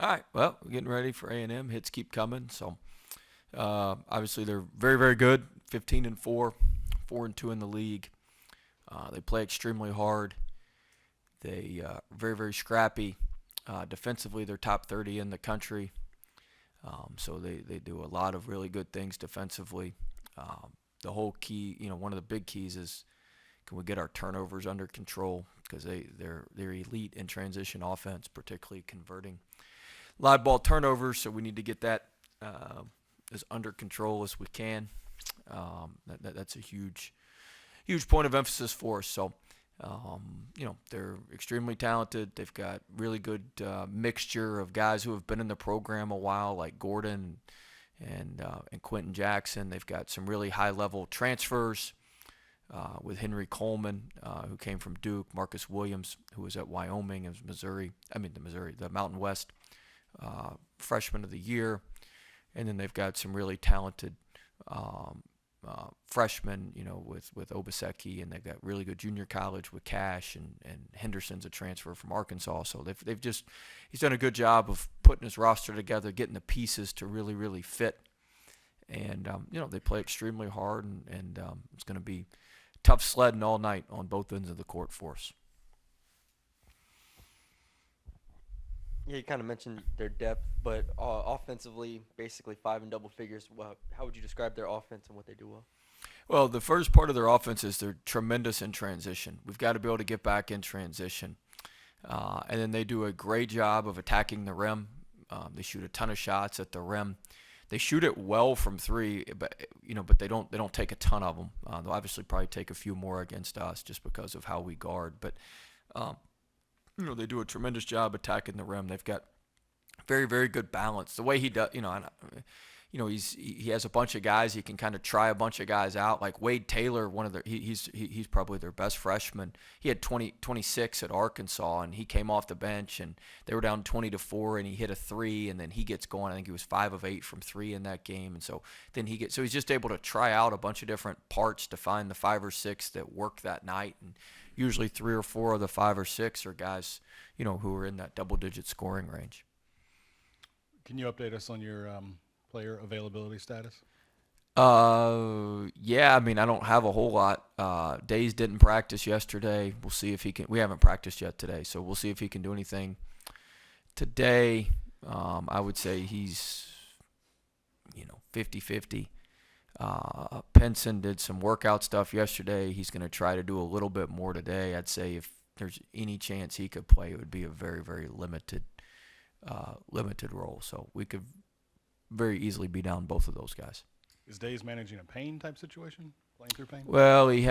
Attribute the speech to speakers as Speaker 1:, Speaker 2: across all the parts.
Speaker 1: All right. Well, we're getting ready for A&M. Hits keep coming. So obviously they're very, very good. 15-4, 4-2 in the league. They play extremely hard. They very, very scrappy. Defensively, they're top 30 in the country. So they do a lot of really good things defensively. The whole key, one of the big keys is can we get our turnovers under control because they're elite in transition offense, particularly converting live ball turnovers. So we need to get that as under control as we can. That's a huge point of emphasis for us. So they're extremely talented. They've got really good mixture of guys who have been in the program a while, like Gordon and Quentin Jackson. They've got some really high-level transfers with Henry Coleman, who came from Duke, Marcus Williams, who was at Wyoming, and the Mountain West freshman of the year. And then they've got some really talented freshmen, with Obaseki, and they've got really good junior college with Cash, and Henderson's a transfer from Arkansas. So he's done a good job of putting his roster together, getting the pieces to really, really fit. And, they play extremely hard, and it's going to be tough sledding all night on both ends of the court for us.
Speaker 2: Yeah, you kind of mentioned their depth, but offensively, basically five in double figures. How would you describe their offense and what they do well?
Speaker 1: Well, the first part of their offense is they're tremendous in transition. We've got to be able to get back in transition. And then they do a great job of attacking the rim. They shoot a ton of shots at the rim. They shoot it well from three, but they don't take a ton of them. They'll obviously probably take a few more against us just because of how we guard. But they do a tremendous job attacking the rim. They've got very, very good balance. The way he does, he has a bunch of guys. He can kind of try a bunch of guys out. Like Wade Taylor, he's probably their best freshman. He had 26 at Arkansas, and he came off the bench, and they were down 20-4, and he hit a three, and then he gets going. I think he was 5 of 8 from three in that game, and so then he's just able to try out a bunch of different parts to find the 5 or 6 that work that night, and usually 3 or 4 of the 5 or 6 are guys, who are in that double-digit scoring range.
Speaker 3: Can you update us on your player availability status?
Speaker 1: Yeah, I don't have a whole lot. Days didn't practice yesterday. We'll see if he can. We haven't practiced yet today, so we'll see if he can do anything today. I would say he's, 50-50. Pinson did some workout stuff yesterday. He's going to try to do a little bit more today. I'd say if there's any chance he could play, it would be a very, very limited role. So we could very easily be down both of those guys.
Speaker 3: Is Days managing a pain type situation, playing through pain?
Speaker 1: Well, he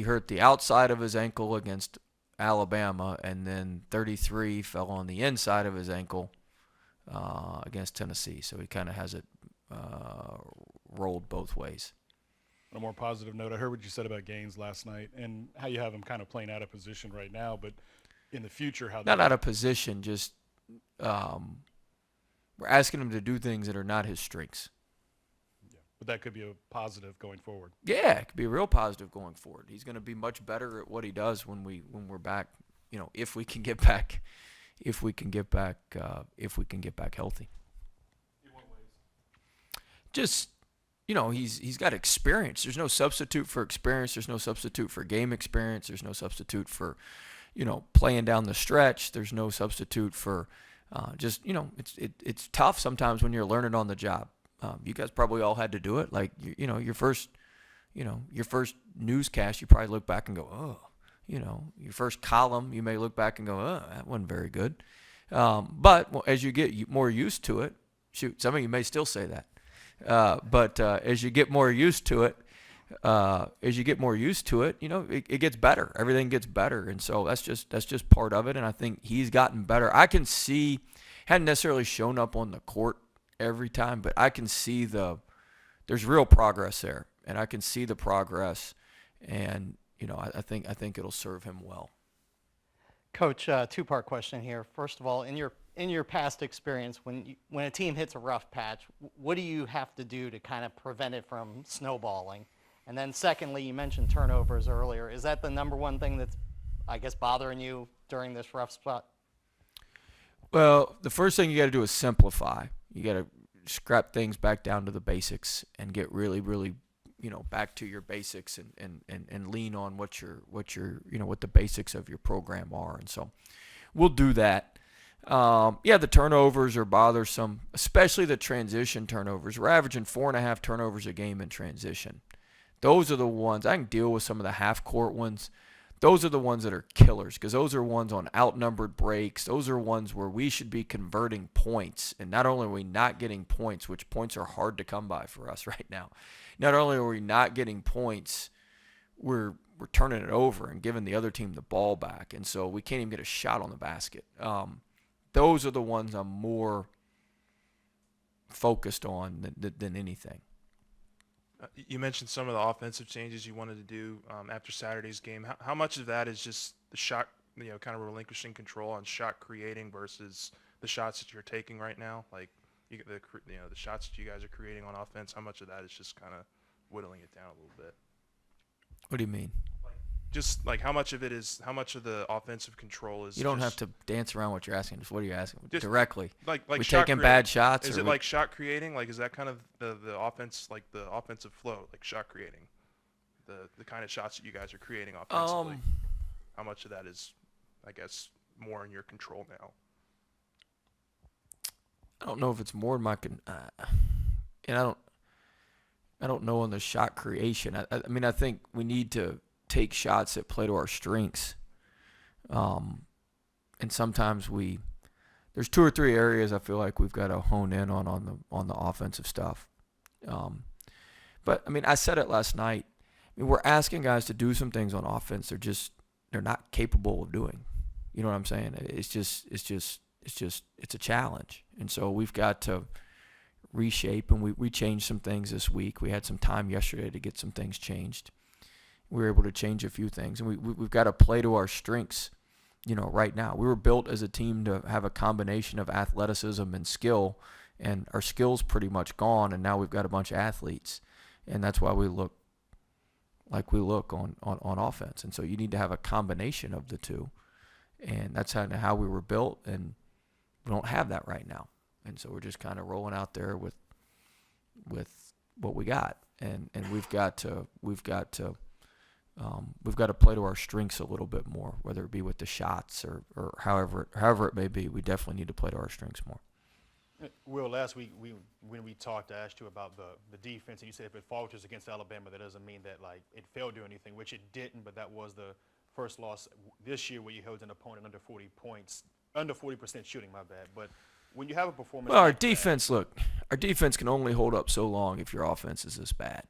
Speaker 1: hurt the outside of his ankle against Alabama, and then 33 fell on the inside of his ankle against Tennessee. So he kind of has it rolled both ways.
Speaker 3: On a more positive note, I heard what you said about Gaines last night and how you have him kind of playing out of position right now, but in the future, how
Speaker 1: not out of position, just we're asking him to do things that are not his strengths.
Speaker 3: Yeah, but that could be a positive going forward.
Speaker 1: Yeah, it could be a real positive going forward. He's going to be much better at what he does when we're back. If we can get back healthy.
Speaker 3: In what ways?
Speaker 1: Just he's got experience. There's no substitute for experience. There's no substitute for game experience. There's no substitute for playing down the stretch. There's no substitute for it's tough sometimes when you're learning on the job. You guys probably all had to do it. Like your first newscast, you probably look back and go, oh, your first column, you may look back and go, oh, that wasn't very good. But as you get more used to it, some of you may still say that. But as you get more used to it, it gets better. Everything gets better, and so that's just part of it. And I think he's gotten better. I can see, hadn't necessarily shown up on the court every time, but I can see there's real progress there, and I can see the progress, and I think it'll serve him well.
Speaker 4: Coach, two-part question here. First of all, in your past experience, when a team hits a rough patch, what do you have to do to kind of prevent it from snowballing? And then secondly, you mentioned turnovers earlier. Is that the number one thing that's, I guess, bothering you during this rough spot?
Speaker 1: Well, the first thing you got to do is simplify. You got to scrap things back down to the basics and get really, really, back to your basics and lean on what the basics of your program are. And so we'll do that. Yeah, the turnovers are bothersome, especially the transition turnovers. We're averaging 4.5 turnovers a game in transition. Those are the ones I can deal with. Some of the half-court ones. Those are the ones that are killers because those are ones on outnumbered breaks. Those are ones where we should be converting points. And not only are we not getting points, which points are hard to come by for us right now, not only are we not getting points, we're turning it over and giving the other team the ball back. And so we can't even get a shot on the basket. Those are the ones I'm more focused on than anything.
Speaker 5: You mentioned some of the offensive changes you wanted to do after Saturday's game. How much of that is just the shot, kind of relinquishing control on shot creating versus the shots that you're taking right now? Like, the shots that you guys are creating on offense, how much of that is just kind of whittling it down a little bit?
Speaker 1: What do you mean?
Speaker 5: Just like how much of the offensive control is?
Speaker 1: You don't have to dance around what you're asking. Just what are you asking
Speaker 5: Just
Speaker 1: directly?
Speaker 5: Like
Speaker 1: we
Speaker 5: shot
Speaker 1: taking
Speaker 5: creating.
Speaker 1: bad shots?
Speaker 5: Is
Speaker 1: or
Speaker 5: it like shot creating? Like, is that kind of the offense, like the offensive flow, like shot creating, the kind of shots that you guys are creating offensively? How much of that is, I guess, more in your control now?
Speaker 1: I don't know if it's more in my and I don't know on the shot creation. I mean, I think we need to take shots that play to our strengths. And sometimes there's 2 or 3 areas I feel like we've got to hone in on the offensive stuff. But I mean, I said it last night. I mean, we're asking guys to do some things on offense they're not capable of doing. You know what I'm saying? It's a challenge. And so we've got to reshape, and we changed some things this week. We had some time yesterday to get some things changed. We were able to change a few things, and we've got to play to our strengths, right now. We were built as a team to have a combination of athleticism and skill, and our skill's pretty much gone, and now we've got a bunch of athletes, and that's why we look like we look on offense. And so you need to have a combination of the two, and that's kind of how we were built, and we don't have that right now. And so we're just kind of rolling out there with what we got, and we've got to play to our strengths a little bit more, whether it be with the shots or however it may be. We definitely need to play to our strengths more.
Speaker 3: Will, last week when we talked, I asked you about the defense, and you said if it falters against Alabama, that doesn't mean that like it failed or anything, which it didn't. But that was the first loss this year where you held an opponent under 40 points, under 40% shooting. My bad. But when you have a performance,
Speaker 1: Well, our
Speaker 3: like
Speaker 1: defense can only hold up so long if your offense is this bad.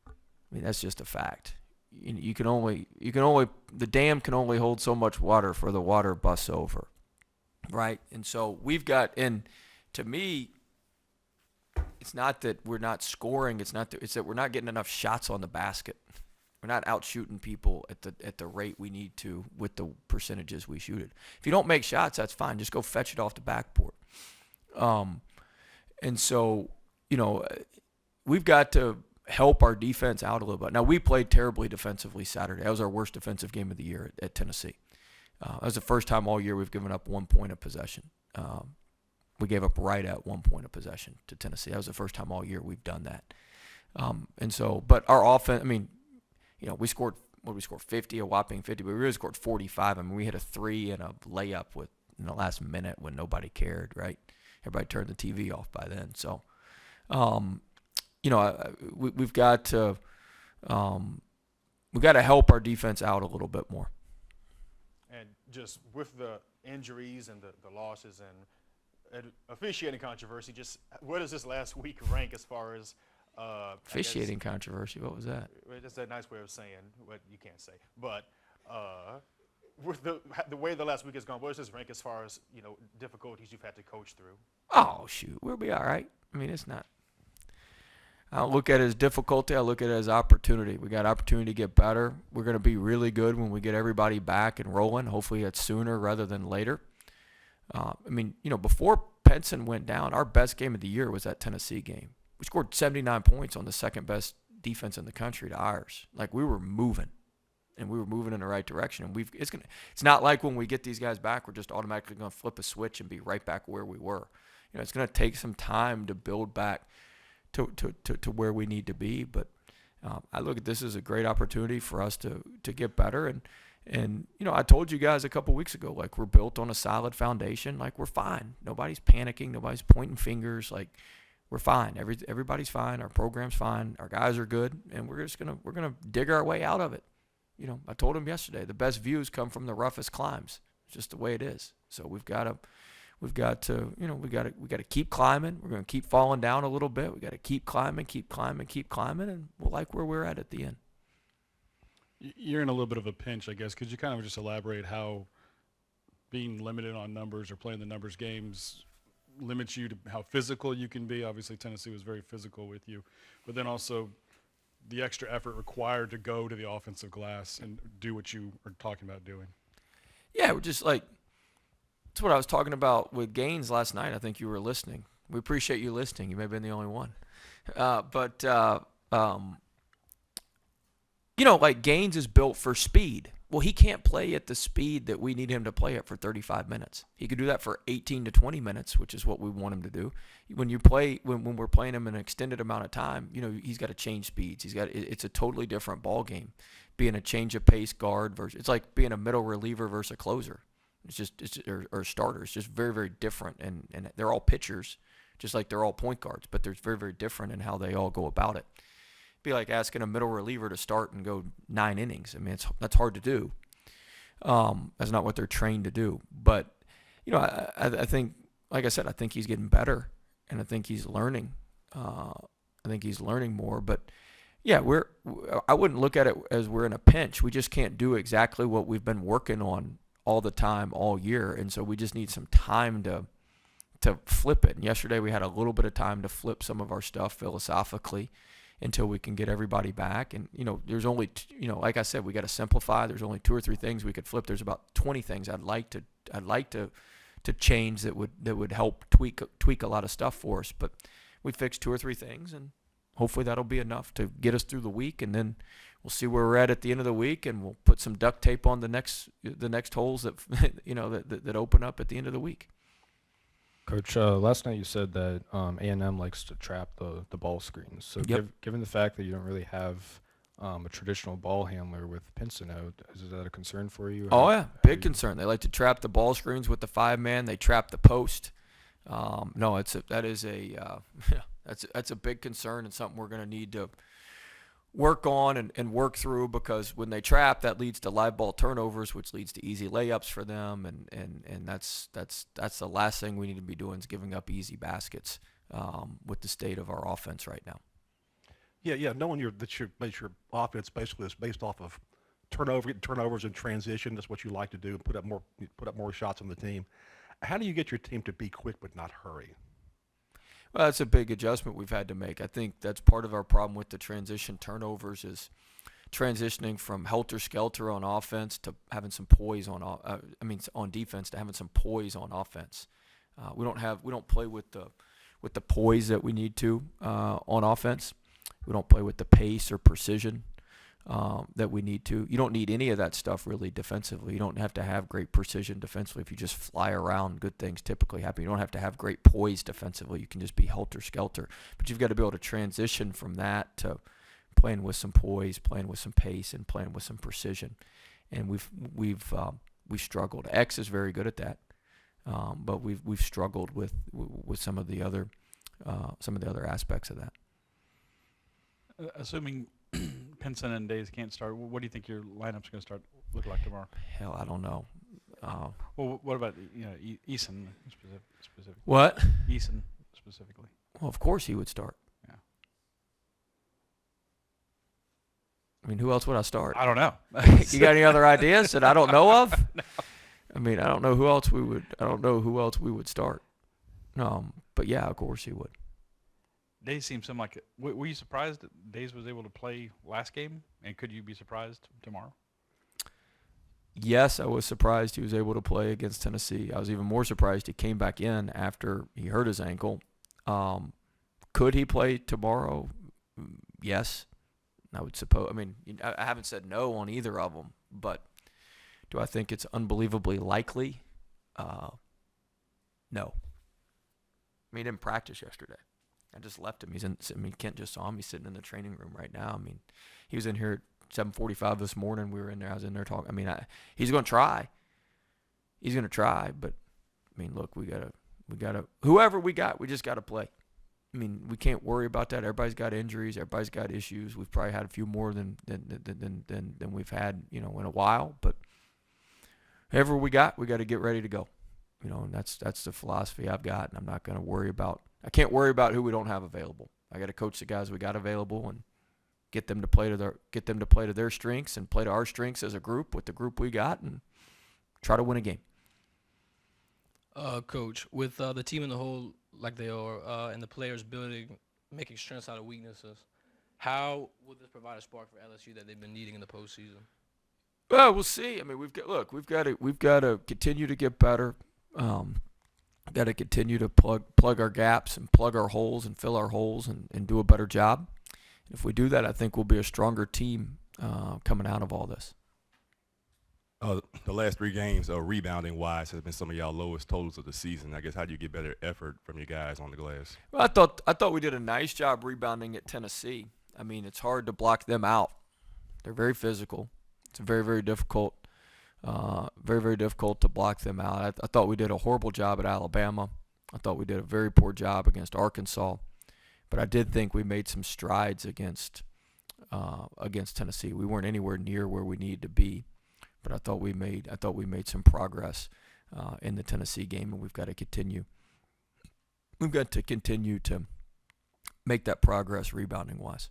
Speaker 1: I mean, that's just a fact. You can only the dam can only hold so much water before the water busts over, right? And so we've got, and to me, it's not that we're not scoring. It's that we're not getting enough shots on the basket. We're not out shooting people at the rate we need to with the percentages we shoot it. If you don't make shots, that's fine. Just go fetch it off the backboard. And so, we've got to help our defense out a little bit. Now, we played terribly defensively Saturday. That was our worst defensive game of the year at Tennessee. That was the first time all year we've given up 1 point of possession. We gave up right at 1 point of possession to Tennessee. That was the first time all year we've done that. And so, but our offense, I mean, we scored 50, a whopping 50, but we really scored 45. I mean, we hit a 3 and a layup in the last minute when nobody cared, right? Everybody turned the TV off by then. So, we've got to help our defense out a little bit more.
Speaker 3: And just with the injuries and the losses and officiating controversy, just where does this last week rank as far as
Speaker 1: Officiating controversy, what was that?
Speaker 3: That's a nice way of saying what you can't say. But with the way the last week has gone, where does this rank as far as difficulties you've had to coach through?
Speaker 1: Oh, shoot. We'll be all right. I mean, it's not. I don't look at it as difficulty. I look at it as opportunity. We got opportunity to get better. We're going to be really good when we get everybody back and rolling. Hopefully it's sooner rather than later. Before Penson went down, our best game of the year was that Tennessee game. We scored 79 points on the second best defense in the country to ours. Like, we were moving. and we were moving in the right direction. And it's not like when we get these guys back, we're just automatically going to flip a switch and be right back where we were. It's going to take some time to build back to where we need to be. But I look at this as a great opportunity for us to get better. And I told you guys a couple weeks ago, like, we're built on a solid foundation. Like, we're fine. Nobody's panicking. Nobody's pointing fingers. Like, we're fine. Everybody's fine. Our program's fine. Our guys are good, and we're gonna dig our way out of it. I told him yesterday, the best views come from the roughest climbs. It's just the way it is. So we've got to keep climbing. We're gonna keep falling down a little bit. We got to keep climbing, and we'll like where we're at the end.
Speaker 6: You're in a little bit of a pinch, I guess. Could you kind of just elaborate how being limited on numbers or playing the numbers games limits you to how physical you can be? Obviously, Tennessee was very physical with you, but then also the extra effort required to go to the offensive glass and do what you are talking about doing.
Speaker 1: Yeah, we're just like, that's what I was talking about with Gaines last night. I think you were listening. We appreciate you listening. You may have been the only one. Like, Gaines is built for speed. Well, he can't play at the speed that we need him to play at for 35 minutes. He could do that for 18 to 20 minutes, which is what we want him to do. When we're playing him an extended amount of time, he's got to change speeds. It's a totally different ball game. Being a change of pace guard versus, it's like being a middle reliever versus a closer. Or a starter. It's just very, very different. And they're all pitchers, just like they're all point guards, but they're very, very different in how they all go about it. Be like asking a middle reliever to start and go 9 innings. I mean, that's hard to do. That's not what they're trained to do. But I think, like I said, I think he's getting better, and I think he's learning. I think he's learning more. But yeah, I wouldn't look at it as we're in a pinch. We just can't do exactly what we've been working on all the time, all year, and so we just need some time to flip it. And yesterday we had a little bit of time to flip some of our stuff philosophically until we can get everybody back. And there's only like I said, we got to simplify. There's only 2 or 3 things we could flip. There's about 20 things I'd like to change that would help tweak a lot of stuff for us. But we fixed 2 or 3 things, and hopefully that'll be enough to get us through the week, and then we'll see where we're at the end of the week, and we'll put some duct tape on the next holes that that open up at the end of the week.
Speaker 7: Coach, last night you said that A&M likes to trap the ball screens. So
Speaker 1: Yep.
Speaker 7: Given the fact that you don't really have a traditional ball handler with Pincinot, is that a concern for you?
Speaker 1: Oh yeah, big concern. They like to trap the ball screens with the 5-man. They trap the post. No, that's a big concern, and something we're going to need to work on and work through, because when they trap, that leads to live ball turnovers, which leads to easy layups for them, and that's the last thing we need to be doing, is giving up easy baskets with the state of our offense right now.
Speaker 8: Yeah. Knowing that your offense basically is based off of turnovers and transition. That's what you like to do, and put up more shots on the team. How do you get your team to be quick but not hurry?
Speaker 1: Well, that's a big adjustment we've had to make. I think that's part of our problem with the transition turnovers, is transitioning from helter-skelter on offense to having some poise on defense, to having some poise on offense. We don't play with the poise that we need to on offense. We don't play with the pace or precision that we need to. You don't need any of that stuff really defensively. You don't have to have great precision defensively. If you just fly around, good things typically happen. You don't have to have great poise defensively. You can just be helter-skelter. But you've got to be able to transition from that to playing with some poise, playing with some pace, and playing with some precision. And we've struggled. X is very good at that, but we've struggled with some of the other aspects of that.
Speaker 9: Assuming Pinson and Days can't start, what do you think your lineup's going to look like tomorrow?
Speaker 1: Hell, I don't know.
Speaker 9: Well, what about Eason specifically?
Speaker 1: What?
Speaker 9: Eason specifically.
Speaker 1: Well, of course he would start.
Speaker 9: Yeah.
Speaker 1: I mean, who else would I start?
Speaker 9: I don't know.
Speaker 1: You got any other ideas that I don't know of? No. I mean, I don't know who else we would start. But yeah, of course he would.
Speaker 9: Days seems something like. Were you surprised that Days was able to play last game, and could you be surprised tomorrow?
Speaker 1: Yes, I was surprised he was able to play against Tennessee. I was even more surprised he came back in after he hurt his ankle. Could he play tomorrow? Yes. I would suppose. I mean, I haven't said no on either of them, but do I think it's unbelievably likely? No. I mean, he didn't practice yesterday. I just left him. Kent just saw him. He's sitting in the training room right now. I mean, he was in here at 7:45 this morning. We were in there. I was in there talking. I mean, he's going to try. He's going to try, but I mean, look, we gotta. Whoever we got, we just got to play. I mean, we can't worry about that. Everybody's got injuries. Everybody's got issues. We've probably had a few more than we've had, in a while. But whoever we got to get ready to go. And that's the philosophy I've got, and I'm not going to worry about. I can't worry about who we don't have available. I got to coach the guys we got available and get them to play to their strengths and play to our strengths as a group with the group we got and try to win a game.
Speaker 10: Coach, with the team in the whole like they are, and the players making strengths out of weaknesses, how will this provide a spark for LSU that they've been needing in the postseason?
Speaker 1: Well, we'll see. I mean, we've got to continue to get better. Got to continue to plug our gaps and plug our holes and fill our holes and do a better job. And if we do that, I think we'll be a stronger team coming out of all this.
Speaker 11: The last 3 games, rebounding wise, has been some of y'all lowest totals of the season. I guess how do you get better effort from your guys on the glass?
Speaker 1: Well, I thought we did a nice job rebounding at Tennessee. I mean, it's hard to block them out. They're very physical. It's very, very difficult. Very, very difficult to block them out. I thought we did a horrible job at Alabama. I thought we did a very poor job against Arkansas. But I did think we made some strides against Tennessee. We weren't anywhere near where we needed to be, but I thought we made some progress in the Tennessee game, and we've got to continue. We've got to continue to make that progress rebounding wise.